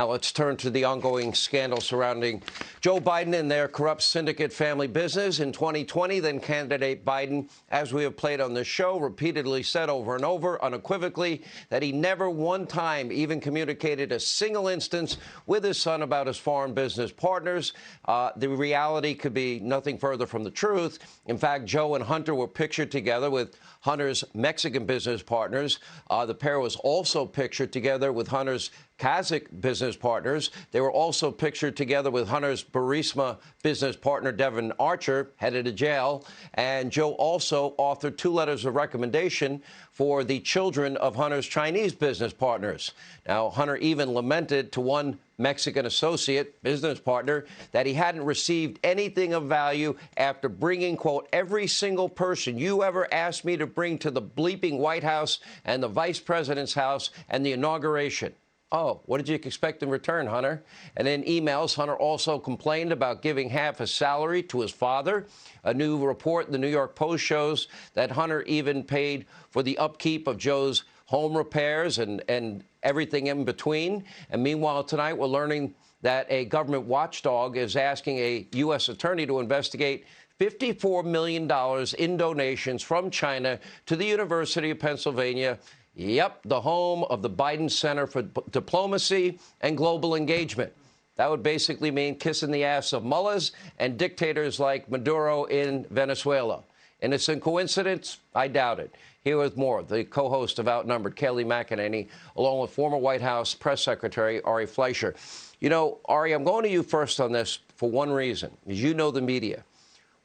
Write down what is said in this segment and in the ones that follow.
Now let's turn to the ongoing scandal surrounding Joe Biden and their corrupt syndicate family business. In 2020, then candidate Biden, as we have played on this show, repeatedly said over and over, unequivocally, that he never one time even communicated a single instance with his son about his foreign business partners. The reality could be nothing further from the truth. In fact, Joe and Hunter were pictured together with Hunter's Mexican business partners. The pair was also pictured together with Hunter's Kazakh business partners. They were also pictured together with Hunter's Burisma business partner, Devon Archer, headed to jail. And Joe also authored 2 letters of recommendation for the children of Hunter's Chinese business partners. Now, Hunter even lamented to one Mexican associate, business partner, that he hadn't received anything of value after bringing, quote, every single person you ever asked me to bring to the bleeping White House and the vice president's house and the inauguration. Oh, what did you expect in return, Hunter? And in emails, Hunter also complained about giving half his salary to his father. A new report in the New York Post shows that Hunter even paid for the upkeep of Joe's home repairs and everything in between. And meanwhile, tonight, we're learning that a government watchdog is asking a U.S. attorney to investigate $54 million in donations from China to the University of Pennsylvania. Yep, the home of the Biden Center for Diplomacy and Global Engagement. That would basically mean kissing the ass of mullahs and dictators like Maduro in Venezuela. Innocent coincidence? I doubt it. Here with more, the co-host of Outnumbered, Kayleigh McEnany, along with former White House Press Secretary Ari Fleischer. You know, Ari, I'm going to you first on this for one reason, is you know the media.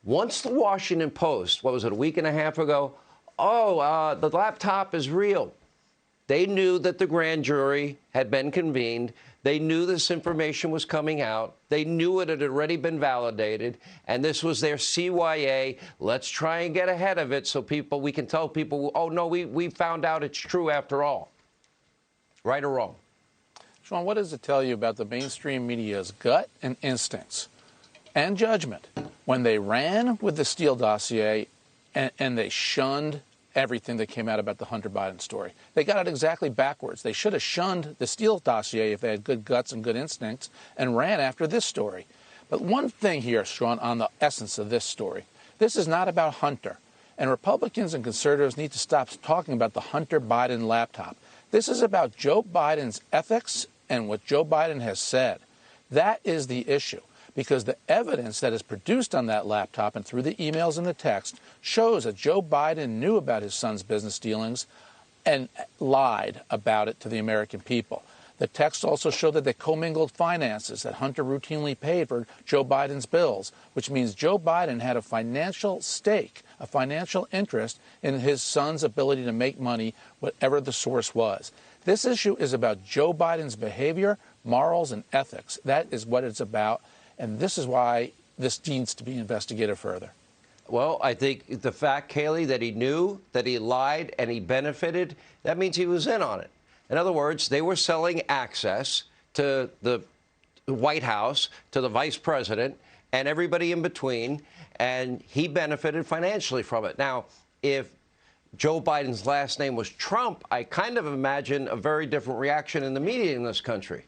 Once the Washington Post, what was it, a week and a half ago, the laptop is real. They knew that the grand jury had been convened. They knew this information was coming out. They knew it had already been validated. And this was their CYA. Let's try and get ahead of it so we can tell people, oh, no, we found out it's true after all. Right or wrong? Sean, what does it tell you about the mainstream media's gut and instincts and judgment when they ran with the Steele dossier and they shunned everything that came out about the Hunter Biden story? They got it exactly backwards. They should have shunned the Steele dossier if they had good guts and good instincts and ran after this story. But one thing here, Sean, on the essence of this story, this is not about Hunter. And Republicans and conservatives need to stop talking about the Hunter Biden laptop. This is about Joe Biden's ethics and what Joe Biden has said. That is the issue. Because the evidence that is produced on that laptop and through the emails and the text shows that Joe Biden knew about his son's business dealings and lied about it to the American people. The text also showed that they commingled finances, that Hunter routinely paid for Joe Biden's bills, which means Joe Biden had a financial stake, a financial interest in his son's ability to make money, whatever the source was. This issue is about Joe Biden's behavior, morals, and ethics. That is what it's about. And this is why this needs to be investigated further. Well, I think the fact, Kayleigh, that he knew, that he lied, and he benefited, that means he was in on it. In other words, they were selling access to the White House, to the vice president, and everybody in between, and he benefited financially from it. Now, if Joe Biden's last name was Trump, I kind of imagine a very different reaction in the media in this country.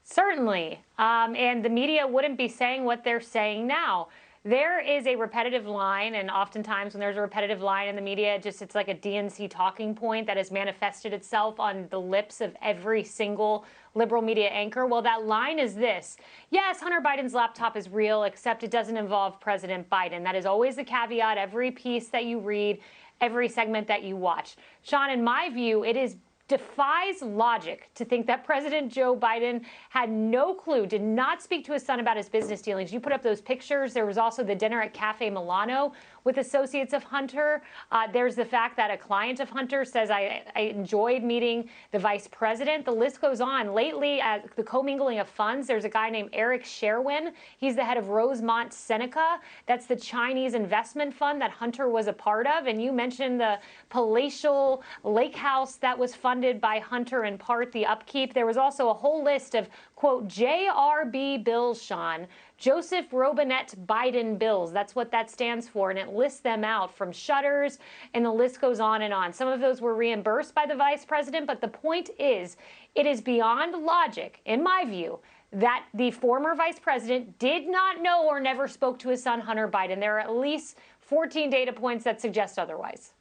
Certainly. And the media wouldn't be saying what they're saying now. There is a repetitive line, and oftentimes when there's a repetitive line in the media, it's like a DNC talking point that has manifested itself on the lips of every single liberal media anchor. Well, that line is this. Yes, Hunter Biden's laptop is real, except it doesn't involve President Biden. That is always the caveat, every piece that you read, every segment that you watch. Sean, in my view, it defies logic to think that President Joe Biden had no clue, did not speak to his son about his business dealings. You put up those pictures. There was also the dinner at Cafe Milano with associates of Hunter. There's the fact that a client of Hunter says, I enjoyed meeting the vice president. The list goes on. Lately, at the commingling of funds, there's a guy named Eric Sherwin. He's the head of Rosemont Seneca. That's the Chinese investment fund that Hunter was a part of. And you mentioned the palatial lake house that was funded by Hunter in part, the upkeep. There was also a whole list of, quote, JRB bills, Sean. Joseph Robinette Biden bills. That's what that stands for. And it can't list them out, from shutters, and the list goes on and on. Some of those were reimbursed by the vice president, but the point is, it is beyond logic, in my view, that the former vice president did not know or never spoke to his son, Hunter Biden. There are at least 14 data points that suggest otherwise.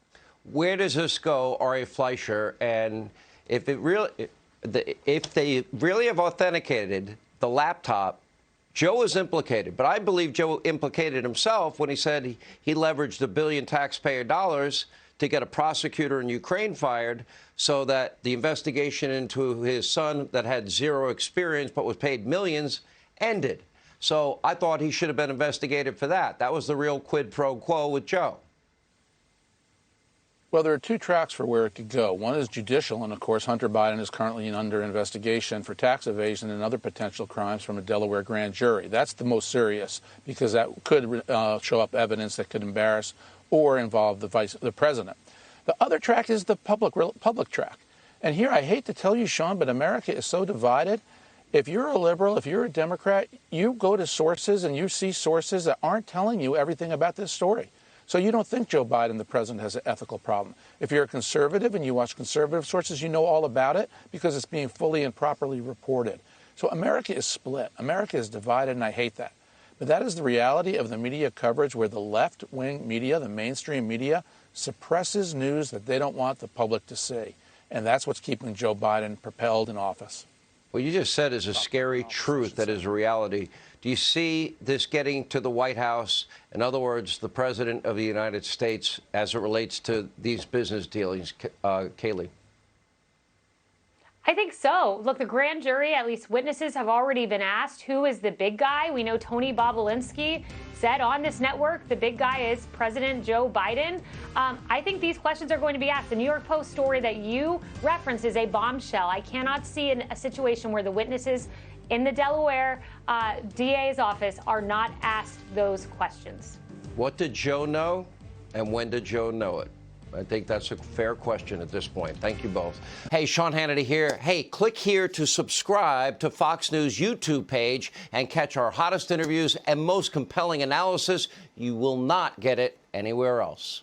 Where does this go, Ari Fleischer? And if they really have authenticated the laptop, Joe is implicated. But I believe Joe implicated himself when he said he leveraged $1 billion taxpayer dollars to get a prosecutor in Ukraine fired so that the investigation into his son that had zero experience but was paid millions ended. So I thought he should have been investigated for that. That was the real quid pro quo with Joe. Well, there are two tracks for where it could go. One is judicial, and of course, Hunter Biden is currently under investigation for tax evasion and other potential crimes from a Delaware grand jury. That's the most serious because that could show up evidence that could embarrass or involve the president. The other track is the public track. And here, I hate to tell you, Sean, but America is so divided. If you're a liberal, if you're a Democrat, you go to sources and you see sources that aren't telling you everything about this story. So you don't think Joe Biden, the president, has an ethical problem. If you're a conservative and you watch conservative sources, you know all about it because it's being fully and properly reported. So America is split. America is divided, and I hate that. But that is the reality of the media coverage where the left-wing media, the mainstream media, suppresses news that they don't want the public to see. And that's what's keeping Joe Biden propelled in office. What you just said is a scary truth that is a reality. Do you see this getting to the White House? In other words, the President of the United States as it relates to these business dealings, Kayleigh? I think so. Look, the grand jury, at least witnesses, have already been asked who is the big guy. We know Tony Bobulinski said on this network the big guy is President Joe Biden. I think these questions are going to be asked. The New York Post story that you referenced is a bombshell. I cannot see a situation where the witnesses in the Delaware DA's office are not asked those questions. What did Joe know, and when did Joe know it? I think that's a fair question at this point. Thank you both. Hey, Sean Hannity here. Hey, click here to subscribe to Fox News YouTube page and catch our hottest interviews and most compelling analysis. You will not get it anywhere else.